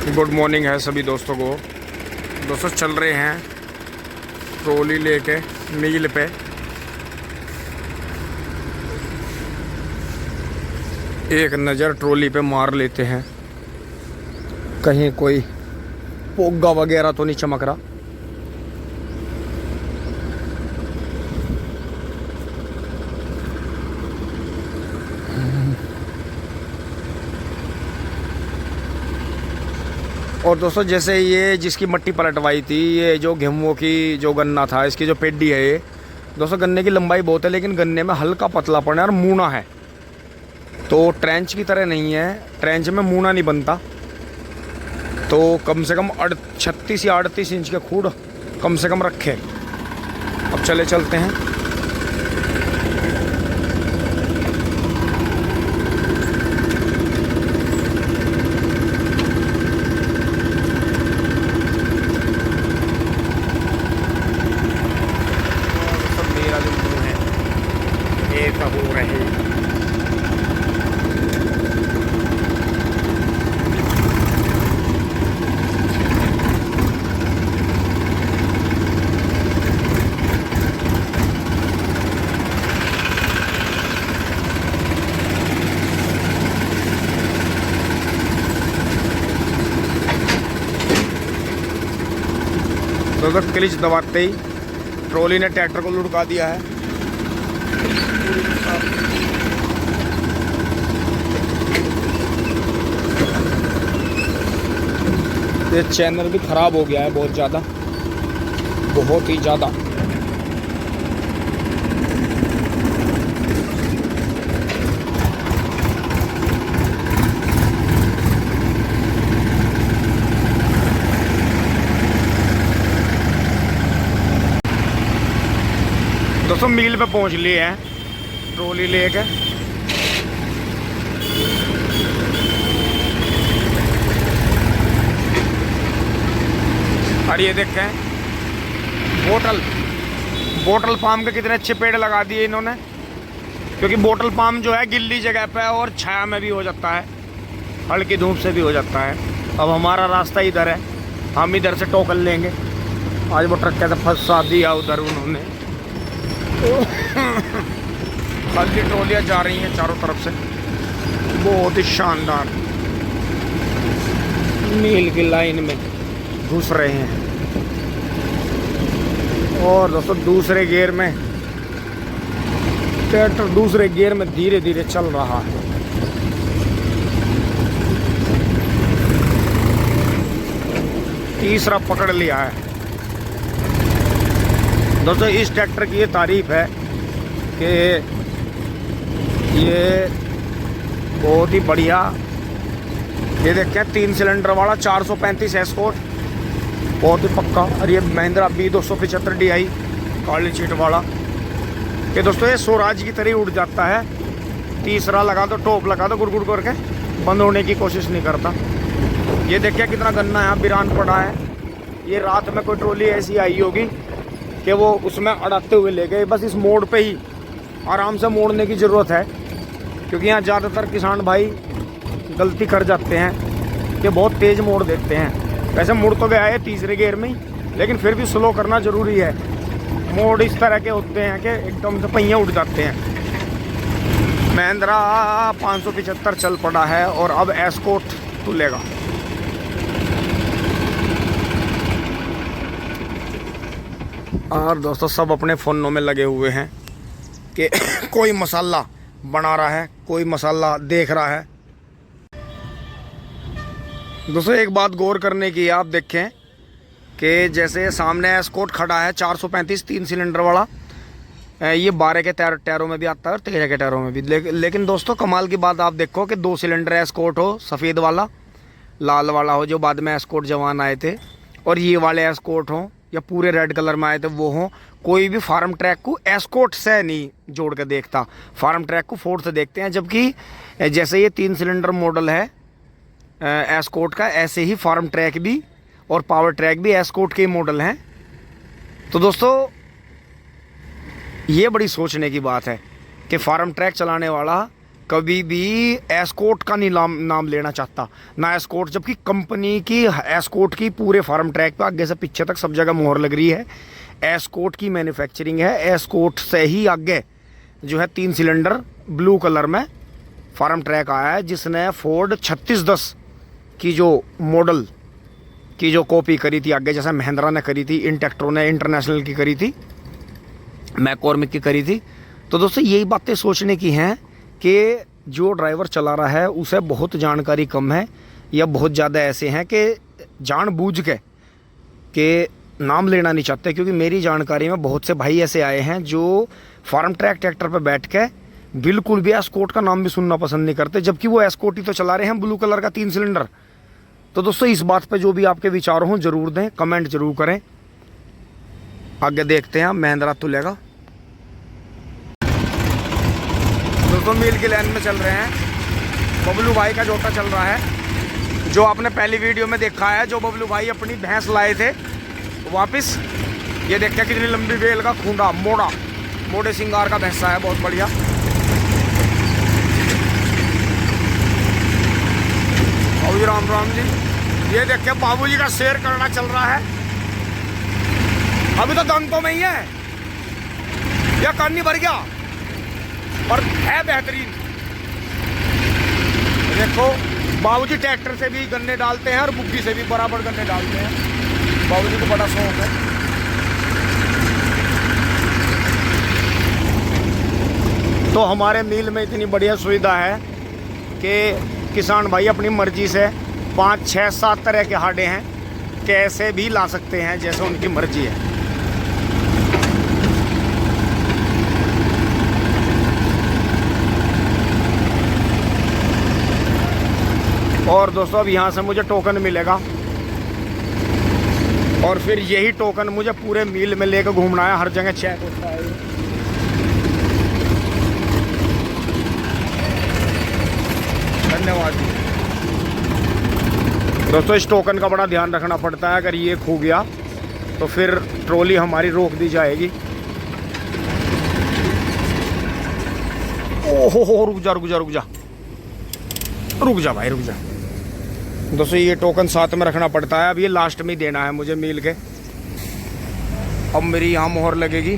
Good morning है सभी दोस्तों को। दोस्तों चल रहे हैं ट्रॉली लेके मील पे। एक नज़र ट्रॉली पे मार लेते हैं, कहीं कोई पोगा वगैरह तो नहीं चमक रहा। और दोस्तों जैसे ये जिसकी मट्टी पलटवाई थी, ये जो गेहूं की जो गन्ना था, इसकी जो पेडी है ये दोस्तों, गन्ने की लंबाई बहुत है लेकिन गन्ने में हल्का पतला पड़ना और मूना है, तो ट्रेंच की तरह नहीं है। ट्रेंच में मूना नहीं बनता, तो कम से कम 36 या 38 इंच के खूड़ कम से कम रखे। अब चलते हैं। मेरा जो मुँह है ये सब हो रहे हैं। तो क्लिच दबाते ही ट्रॉली ने ट्रैक्टर को लुढ़का दिया है। ये चैनल भी ख़राब हो गया है बहुत ज़्यादा, बहुत ही ज़्यादा। दोस्तों मील पे पहुंच लिए हैं ट्रॉली लेके। और ये देखें बोटल पाम के कितने अच्छे पेड़ लगा दिए इन्होंने, क्योंकि बोटल पाम जो है गिल्ली जगह पे और छाया में भी हो जाता है, हल्की धूप से भी हो जाता है। अब हमारा रास्ता इधर है, हम इधर से टोकन लेंगे। आज वो ट्रक कैसे फंसा दिया उधर उन्होंने। खाली ट्रॉलियाँ जा रही हैं चारों तरफ से, बहुत ही शानदार। मील की लाइन में घुस रहे हैं। और दोस्तों दूसरे गियर में ट्रैक्टर दूसरे गियर में धीरे धीरे चल रहा है। तीसरा पकड़ लिया है। दोस्तों इस ट्रैक्टर की ये तारीफ है कि ये बहुत ही बढ़िया, ये देखते हैं 3 सिलेंडर वाला 435 एस्कॉर्ट, बहुत ही पक्का। और ये महिंद्रा B275 DI काली चीट वाला, ये दोस्तों ये स्वराज की तरह उड़ जाता है। तीसरा लगा दो, टॉप लगा दो, गुड़ करके बंद होने की कोशिश नहीं करता। ये देखिए कितना गन्ना यहाँ बिरान पड़ा है। ये रात में कोई ट्रॉली ऐसी आई होगी कि वो उसमें अड़ाते हुए ले गए। बस इस मोड़ पे ही आराम से मोड़ने की ज़रूरत है, क्योंकि यहाँ ज़्यादातर किसान भाई गलती कर जाते हैं कि बहुत तेज़ मोड़ देते हैं। वैसे मुड़ तो गया है तीसरे गियर में ही, लेकिन फिर भी स्लो करना ज़रूरी है। मोड़ इस तरह के होते हैं कि एकदम से पहिए उठ जाते हैं। महिंद्रा 575 चल पड़ा है और अब एस्कॉर्ट खुलेगा। और दोस्तों सब अपने फ़ोनों में लगे हुए हैं कि कोई मसाला बना रहा है, कोई मसाला देख रहा है। दोस्तों एक बात गौर करने की, आप देखें कि जैसे सामने एस्कॉर्ट खड़ा है 435 3 सिलेंडर वाला, ये 12 के टायरों में भी आता है और 13 के टायरों में भी। लेकिन दोस्तों कमाल की बात आप देखो कि 2 सिलेंडर एस्कॉर्ट हो, सफ़ेद वाला, लाल वाला हो जो बाद में एस्कॉर्ट जवान आए थे, और ये वाले एस्कॉर्ट हों या पूरे रेड कलर में आए थे वो हों। कोई भी फार्म ट्रैक को एस्कॉर्ट से नहीं जोड़ के देखता, फार्म ट्रैक को फोर्ड से देखते हैं। जबकि जैसे ये 3 सिलेंडर मॉडल है एस्कॉर्ट का, ऐसे ही फार्म ट्रैक भी और पावर ट्रैक भी एस्कॉर्ट के मॉडल हैं। तो दोस्तों ये बड़ी सोचने की बात है कि फार्म ट्रैक चलाने वाला कभी भी एस्कॉर्ट का नहीं नाम लेना चाहता, ना एस्कॉर्ट, जबकि कंपनी की एस्कॉर्ट की पूरे फार्म ट्रैक पे आगे से पीछे तक सब जगह मोहर लग रही है। एस्कॉर्ट की मैन्युफैक्चरिंग है। एस्कॉर्ट से ही आगे जो है 3 सिलेंडर ब्लू कलर में फार्म ट्रैक आया है, जिसने फोर्ड 3610 की जो मॉडल की जो कॉपी करी थी आगे, जैसे महिंद्रा ने करी थी, इंटेक्ट्रो ने इंटरनेशनल की करी थी, मैकॉर्मिक की करी थी। तो दोस्तों यही बातें सोचने की हैं कि जो ड्राइवर चला रहा है उसे बहुत जानकारी कम है, या बहुत ज़्यादा ऐसे हैं कि जानबूझ के नाम लेना नहीं चाहते। क्योंकि मेरी जानकारी में बहुत से भाई ऐसे आए हैं जो फार्म ट्रैक ट्रैक्टर पर बैठ के बिल्कुल भी एस्कॉर्ट का नाम भी सुनना पसंद नहीं करते, जबकि वो एस्कॉर्ट ही तो चला रहे हैं, ब्लू कलर का 3 सिलेंडर। तो दोस्तों इस बात पे जो भी आपके विचार हों जरूर दें, कमेंट जरूर करें। आगे देखते हैं महिंद्रा तुलेगा। दोस्तों मील की लाइन में चल रहे हैं, बबलू भाई का जोटा चल रहा है, जो आपने पहली वीडियो में देखा है, जो बबलू भाई अपनी भैंस लाए थे वापस। ये देखते हैं कितनी लंबी बेल का खूंडा, मोड़े सिंगार का भैंसा है, बहुत बढ़िया। अभी राम राम जी, ये देखिए बाबूजी का शेर करना चल रहा है। अभी तो दंतों में ही है, या कानी भर गया, पर है बेहतरीन। देखो बाबूजी ट्रैक्टर से भी गन्ने डालते हैं और बुग्गी से भी बराबर गन्ने डालते हैं, बाबूजी को बड़ा शौक है। तो हमारे मिल में इतनी बढ़िया सुविधा है कि किसान भाई अपनी मर्जी से 5, 6, 7 तरह के हाडे हैं, कैसे भी ला सकते हैं, जैसे उनकी मर्जी है। और दोस्तों अब यहाँ से मुझे टोकन मिलेगा, और फिर यही टोकन मुझे पूरे मील में लेकर घूमना है, हर जगह चेक होता है। धन्यवाद जी। दोस्तों इस टोकन का बड़ा ध्यान रखना पड़ता है, अगर ये खो गया तो फिर ट्रॉली हमारी रोक दी जाएगी। ओहो रुक जा रुक जा रुक जा रुक जा भाई रुक जा। दोस्तों ये टोकन साथ में रखना पड़ता है, अब ये लास्ट में ही देना है मुझे मील के। अब मेरी यहाँ मोहर लगेगी।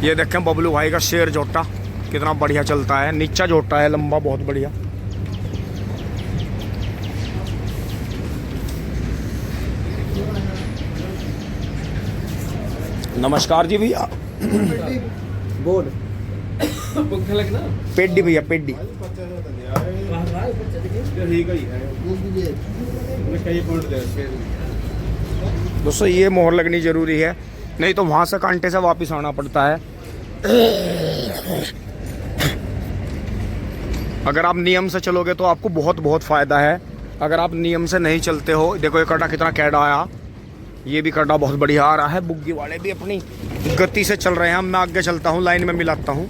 ये देखें बबलू भाई का शेर जोटा कितना बढ़िया चलता है, नीचा जोटा है, लंबा, बहुत बढ़िया। नमस्कार जी भैया। बोल पेड्डी भैया, पेड्डी। दोस्तों ये मोहर लगनी जरूरी है, नहीं तो वहां से कांटे से वापस आना पड़ता है। अगर आप नियम से चलोगे तो आपको बहुत फ़ायदा है। अगर आप नियम से नहीं चलते हो, देखो ये कड़ा कितना कैडा आया, ये भी कड़ा बहुत बढ़िया आ रहा है। बुग्गी वाले भी अपनी गति से चल रहे हैं, मैं आगे चलता हूँ, लाइन में मिलाता हूँ।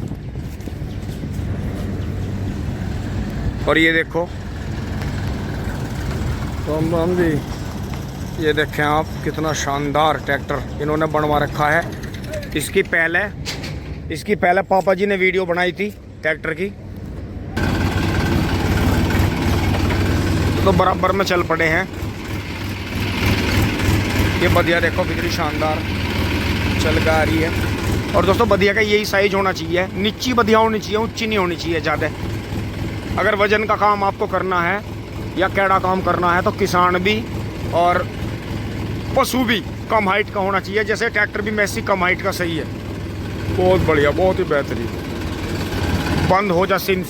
और ये देखो राम राम जी, ये देखें आप कितना शानदार ट्रैक्टर इन्होंने बनवा रखा है। इसकी पहले पापा जी ने वीडियो बनाई थी ट्रैक्टर की, तो बराबर में चल पड़े हैं। ये बदिया देखो कितनी शानदार चल के आ रही है। और दोस्तों बदिया का यही साइज होना चाहिए, नीची बदिया होनी चाहिए, ऊंची नहीं होनी चाहिए ज़्यादा। अगर वजन का काम आपको करना है या कैड़ा काम करना है तो किसान भी और पशु भी कम हाइट का होना चाहिए। जैसे ट्रैक्टर भी मैसी कम हाइट का सही है, बहुत बढ़िया, बहुत ही बेहतरीन। बंद हो जा सिम।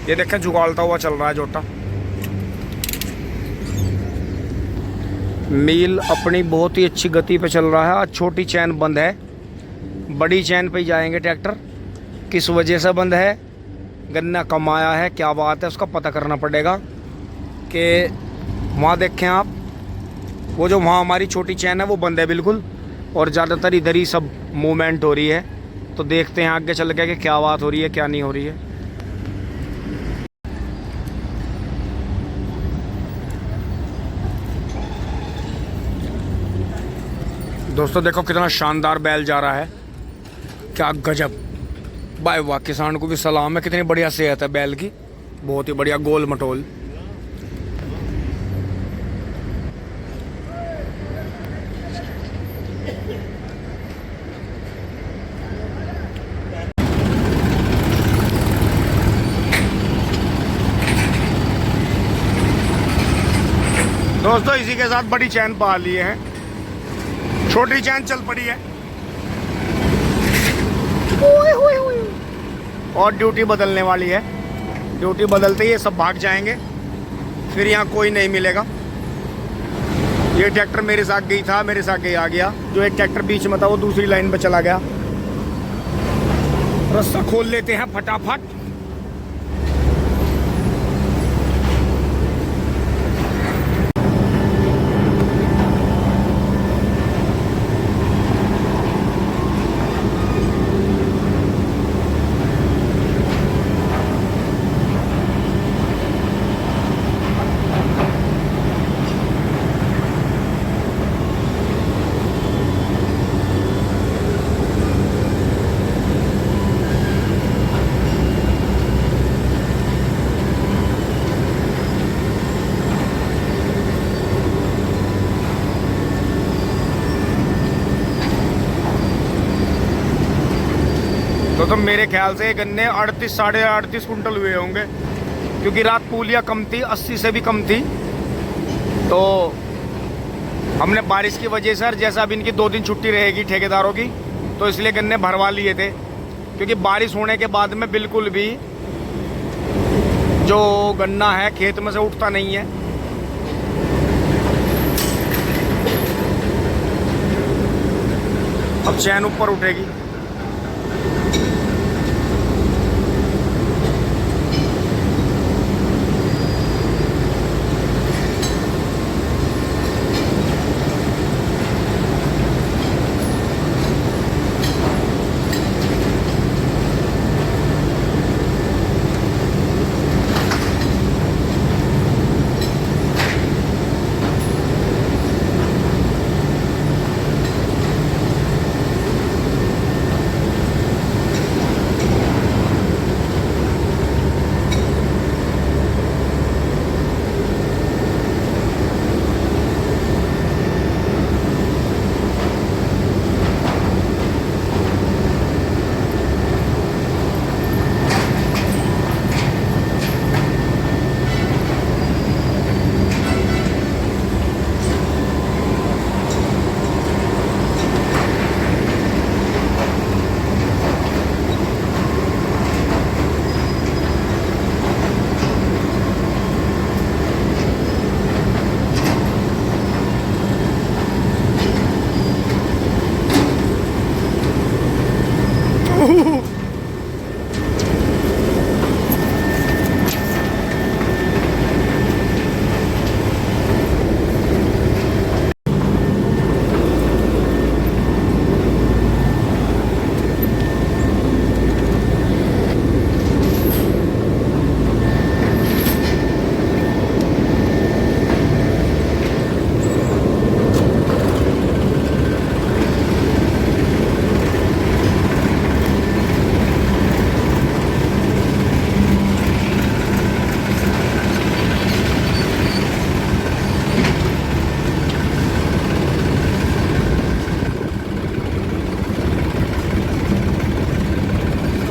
ये देखें जुगाड़ता हुआ चल रहा है जोटा। मील अपनी बहुत ही अच्छी गति पे चल रहा है। आज छोटी चैन बंद है, बड़ी चैन पे ही जाएंगे ट्रैक्टर। किस वजह से बंद है, गन्ना कम आया है, क्या बात है, उसका पता करना पड़ेगा। कि वहाँ देखें आप, वो जो वहाँ हमारी छोटी चैन है वो बंद है बिल्कुल, और ज़्यादातर इधर ही सब मूवमेंट हो रही है। तो देखते हैं आगे चल के कि क्या बात हो रही है, क्या नहीं हो रही है। दोस्तों देखो कितना शानदार बैल जा रहा है, क्या गजब, भाई वाह। किसान को भी सलाम है, कितनी बढ़िया सेहत है बैल की, बहुत ही बढ़िया गोल मटोल। दोस्तों इसी के साथ बड़ी चैन पा लिए हैं, छोटी चैन चल पड़ी है और ड्यूटी बदलने वाली है। ड्यूटी बदलते ही ये सब भाग जाएंगे, फिर यहाँ कोई नहीं मिलेगा। ये ट्रैक्टर मेरे साथ गई था, मेरे साथ गई आ गया। जो एक ट्रैक्टर बीच में था वो दूसरी लाइन पे चला गया। रास्ता खोल लेते हैं फटाफट। तो मेरे ख्याल से गन्ने 38 साढ़े 38 कुंटल हुए होंगे, क्योंकि रात पूलियाँ कम थी, 80 से भी कम थी। तो हमने बारिश की वजह से, जैसा अब इनकी 2 दिन छुट्टी रहेगी ठेकेदारों की, तो इसलिए गन्ने भरवा लिए थे। क्योंकि बारिश होने के बाद में बिल्कुल भी जो गन्ना है खेत में से उठता नहीं है। अब चैन ऊपर उठेगी।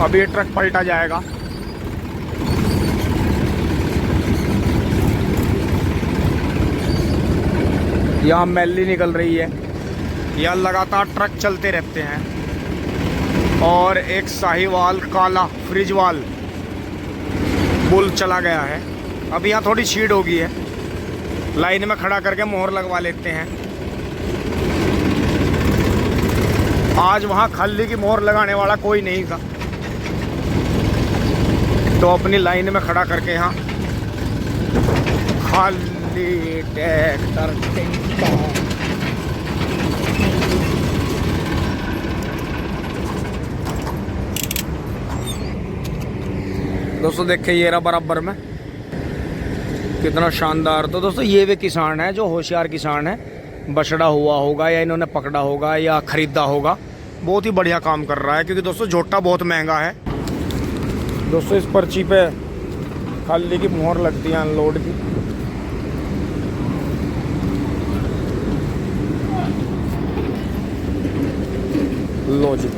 अब ये ट्रक पलटा जाएगा। यहाँ मैली निकल रही है, यहाँ लगातार ट्रक चलते रहते हैं। और एक साहिवाल काला फ्रिजवाल बुल चला गया है। अब यहाँ थोड़ी शीड हो गई है, लाइन में खड़ा करके मोहर लगवा लेते हैं। आज वहाँ खाली की मोहर लगाने वाला कोई नहीं था, तो अपनी लाइन में खड़ा करके यहाँ खाली ट्रैक्टर। दोस्तों देखिए ये रहा बराबर में, कितना शानदार। तो दोस्तों ये वे किसान है जो होशियार किसान है, बछड़ा हुआ होगा या इन्होंने पकड़ा होगा या खरीदा होगा, बहुत ही बढ़िया काम कर रहा है, क्योंकि दोस्तों झोटा बहुत महंगा है। दोस्तों इस पर्ची पे खाली की मोहर लगती है अनलोड की। लो जी,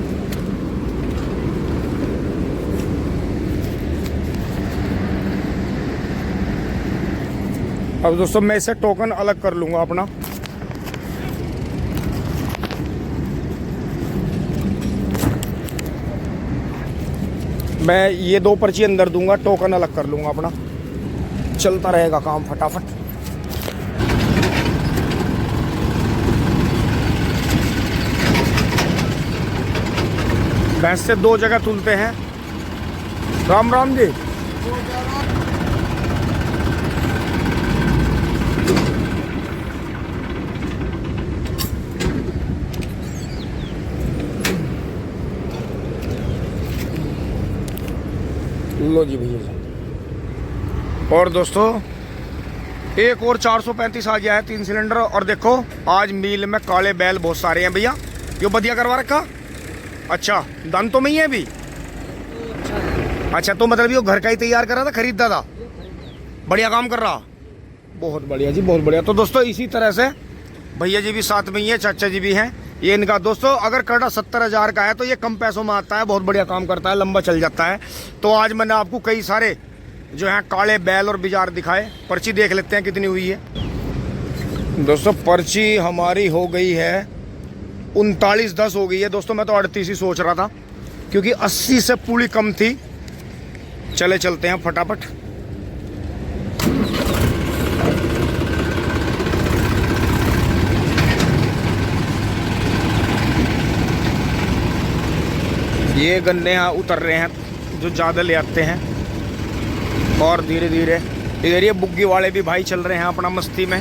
अब दोस्तों मैं इसे टोकन अलग कर लूंगा अपना। मैं ये 2 पर्ची अंदर दूंगा, टोकन अलग कर लूंगा अपना, चलता रहेगा काम फटाफट। भैंस से 2 जगह तुलते हैं। राम राम जी। लो जी भैया जी। और दोस्तों एक और 435 आ गया है 3 सिलेंडर। और देखो आज मील में काले बैल बहुत सारे हैं भैया। यो बढ़िया करवा रखा। अच्छा दान तो में ही है अभी। अच्छा तो मतलब ये घर का ही तैयार कर रहा था, खरीदता था। बढ़िया काम कर रहा, बहुत बढ़िया जी, बहुत बढ़िया। तो दोस्तों इसी तरह से भैया जी भी साथ में ही है, चाचा जी भी हैं। ये इनका दोस्तों अगर करड़ा 70,000 का है तो ये कम पैसों में आता है, बहुत बढ़िया काम करता है, लंबा चल जाता है। तो आज मैंने आपको कई सारे जो हैं काले बैल और बिजार दिखाए। पर्ची देख लेते हैं कितनी हुई है। दोस्तों पर्ची हमारी हो गई है 3910 हो गई है दोस्तों। मैं तो 38 ही सोच रहा था, क्योंकि 80 से पूरी कम थी। चले चलते हैं फटाफट। ये गन्ने उतर रहे हैं जो ज़्यादा ले आते हैं, और धीरे धीरे इधर ये बुग्गी वाले भी भाई चल रहे हैं अपना मस्ती में।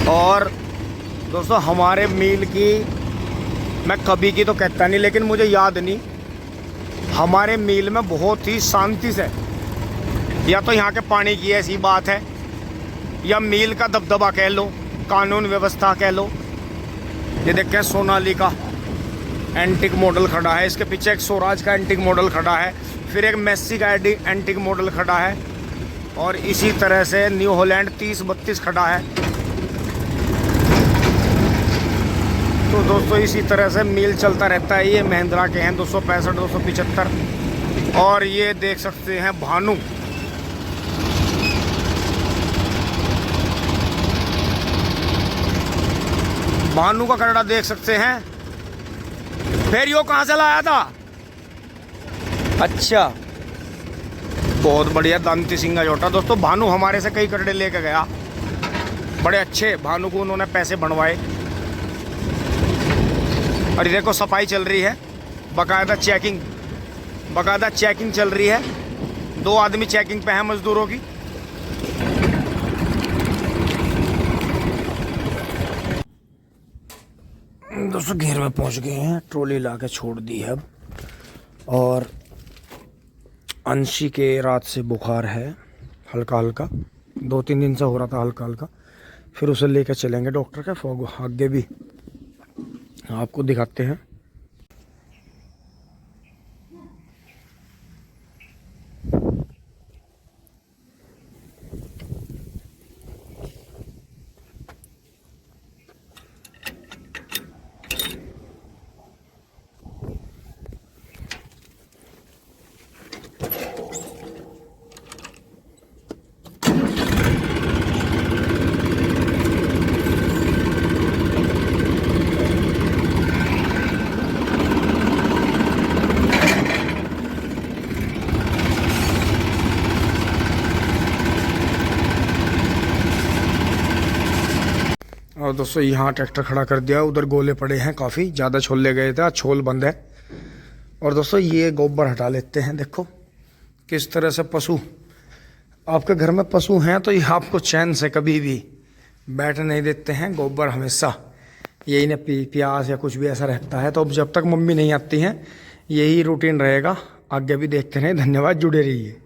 और दोस्तों हमारे मील की मैं कभी की तो कहता नहीं, लेकिन मुझे याद नहीं, हमारे मील में बहुत ही शांति से, या तो यहाँ के पानी की ऐसी बात है, या मील का दबदबा कह लो, कानून व्यवस्था कह लो। ये देखें सोनालिका एंटिक मॉडल खड़ा है, इसके पीछे एक स्वराज का एंटिक मॉडल खड़ा है, फिर एक मैसी का एंटिक मॉडल खड़ा है, और इसी तरह से न्यू हॉलैंड 3032 खड़ा है। तो दोस्तों इसी तरह से मील चलता रहता है। ये महिंद्रा के हैं 265 275। और ये देख सकते हैं भानु, भानु का करड़ा देख सकते हैं। फिर यो कहाँ से लाया था? अच्छा बहुत बढ़िया दांती सिंगा जोटा। दोस्तों भानु हमारे से कई करड़े लेके गया, बड़े अच्छे। भानु को उन्होंने पैसे बनवाए। और देखो सफाई चल रही है, बाकायदा चेकिंग चल रही है। 2 आदमी चेकिंग पे हैं मजदूरों की। दोस्तों घेर में पहुंच गए हैं, ट्रॉली ला के छोड़ दी है अब। और अंशी के रात से बुखार है हल्का हल्का, 2-3 दिन से हो रहा था हल्का हल्का। फिर उसे लेकर चलेंगे डॉक्टर के, फोग आगे भी आपको दिखाते हैं। और दोस्तों यहाँ ट्रैक्टर खड़ा कर दिया, उधर गोले पड़े हैं, काफ़ी ज़्यादा छोल ले गए थे, आज छोल बंद है। और दोस्तों ये गोबर हटा लेते हैं। देखो किस तरह से पशु, आपके घर में पशु हैं तो ये आपको चैन से कभी भी बैठ नहीं देते हैं। गोबर हमेशा यही ना प्याज या कुछ भी ऐसा रहता है। तो अब जब तक मम्मी नहीं आती हैं यही रूटीन रहेगा, आगे भी देखते रहें। धन्यवाद, जुड़े रहिए।